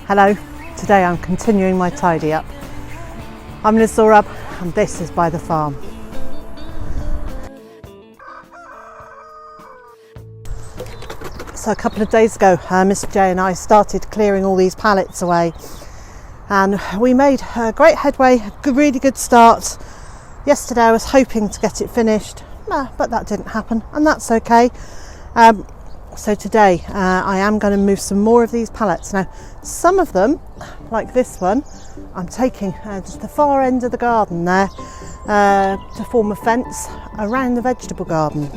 Hello, today I'm continuing my tidy up. I'm Zorab and this is Byther Farm. So a couple of days ago, Mr. J and I started clearing all these pallets away, and we made great headway, a really good start. Yesterday I was hoping to get it finished, but that didn't happen, and that's okay. So today I am going to move some more of these pallets. Now some of them, like this one, I'm taking just the far end of the garden there to form a fence around the vegetable garden.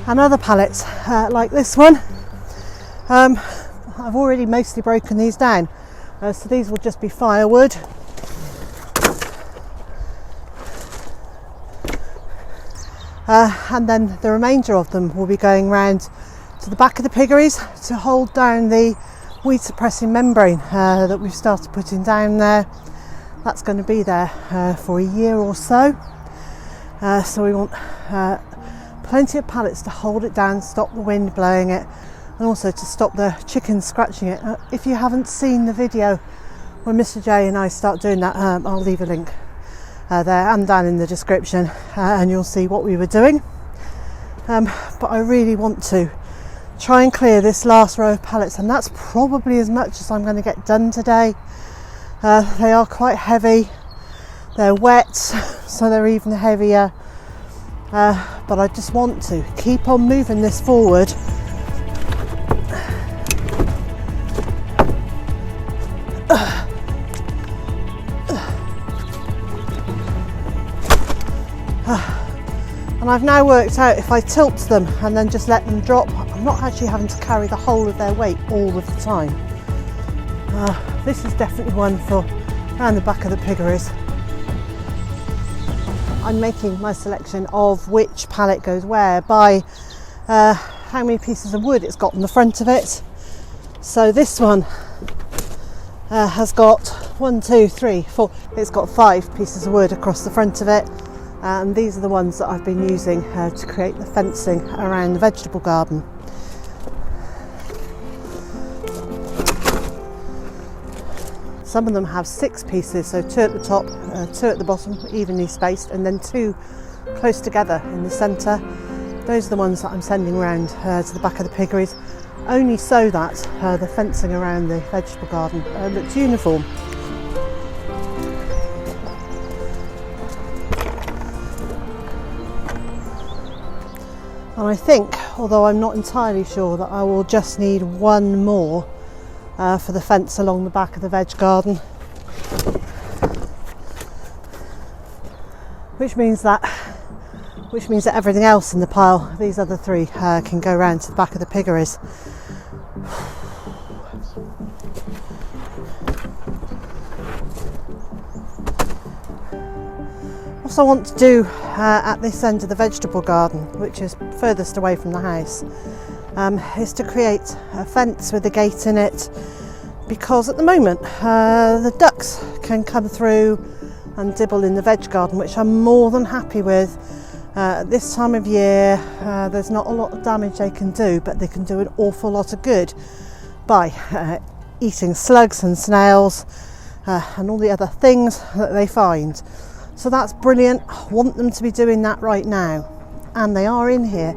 And other pallets like this one, I've already mostly broken these down, so these will just be firewood. And then the remainder of them will be going round to the back of the piggeries to hold down the weed suppressing membrane that we've started putting down there. That's going to be there for a year or so. So we want plenty of pallets to hold it down, stop the wind blowing it, and also to stop the chickens scratching it. If you haven't seen the video when Mr. J and I start doing that, I'll leave a link there and down in the description, and you'll see what we were doing. But I really want to try and clear this last row of pallets, and that's probably as much as I'm going to get done today. They are quite heavy, they're wet, so they're even heavier. But I just want to keep on moving this forward. And I've now worked out if I tilt them and then just let them drop, I'm not actually having to carry the whole of their weight all of the time. This is definitely one for around the back of the piggeries. I'm making my selection of which pallet goes where by how many pieces of wood it's got on the front of it. So this one has got 1, 2, 3, 4. It's got 5 pieces of wood across the front of it, and these are the ones that I've been using to create the fencing around the vegetable garden. Some of them have 6 pieces, so 2 at the top, 2 at the bottom, evenly spaced, and then 2 close together in the centre. Those are the ones that I'm sending around to the back of the piggeries, only so that the fencing around the vegetable garden looks uniform. And I think, although I'm not entirely sure, that I will just need one more for the fence along the back of the veg garden, which means that everything else in the pile, these other 3, can go round to the back of the piggeries. What I want to do at this end of the vegetable garden, which is furthest away from the house, is to create a fence with a gate in it, because at the moment the ducks can come through and dibble in the veg garden, which I'm more than happy with. This time of year there's not a lot of damage they can do, but they can do an awful lot of good by eating slugs and snails and all the other things that they find. So that's brilliant. I want them to be doing that right now, and they are in here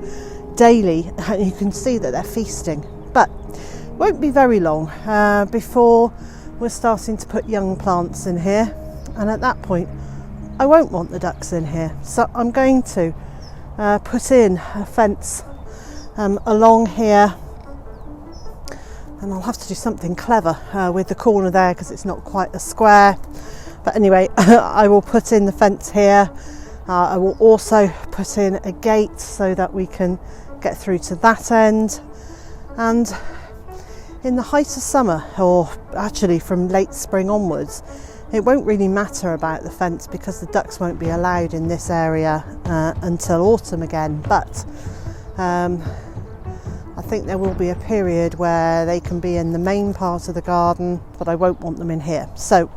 daily, and you can see that they're feasting. But it won't be very long before we're starting to put young plants in here, and at that point I won't want the ducks in here. So I'm going to put in a fence along here and I'll have to do something clever with the corner there because it's not quite a square. But anyway, I will put in the fence here. I will also put in a gate so that we can get through to that end. And in the height of summer, or actually from late spring onwards, it won't really matter about the fence because the ducks won't be allowed in this area until autumn again. But I think there will be a period where they can be in the main part of the garden, but I won't want them in here. So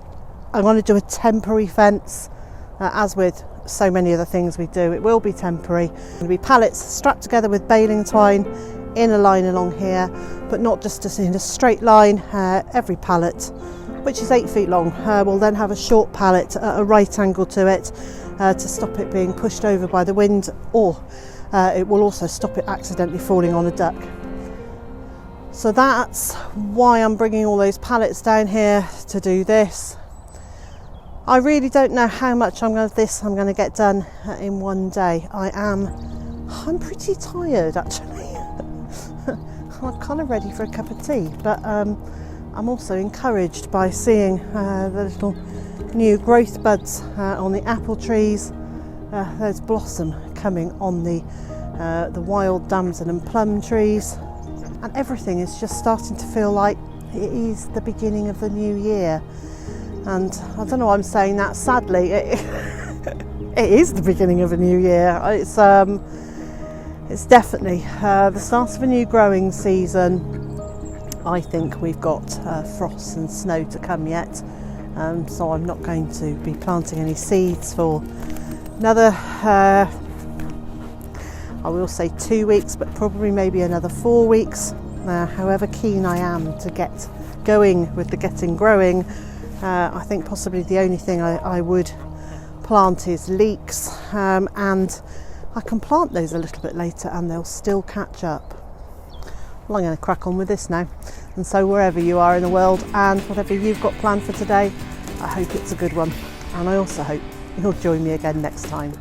I'm going to do a temporary fence, as with so many other things we do. It will be temporary. It's going to be pallets strapped together with baling twine in a line along here, but not just in a straight line. Every pallet, which is 8 feet long, will then have a short pallet at a right angle to it to stop it being pushed over by the wind, or it will also stop it accidentally falling on a duck. So that's why I'm bringing all those pallets down here to do this. I really don't know how much I'm going to get done in one day. I'm pretty tired actually. I'm kind of ready for a cup of tea, but I'm also encouraged by seeing the little new growth buds on the apple trees. There's blossom coming on the wild damson and plum trees, and everything is just starting to feel like it is the beginning of the new year. And I don't know why I'm saying that, sadly, it is the beginning of a new year. It's definitely the start of a new growing season. I think we've got frost and snow to come yet, so I'm not going to be planting any seeds for another, I will say 2 weeks, but probably maybe another 4 weeks. However keen I am to get going with the getting growing, I think possibly the only thing I would plant is leeks, and I can plant those a little bit later and they'll still catch up. Well, I'm going to crack on with this now, and so wherever you are in the world and whatever you've got planned for today, I hope it's a good one, and I also hope you'll join me again next time.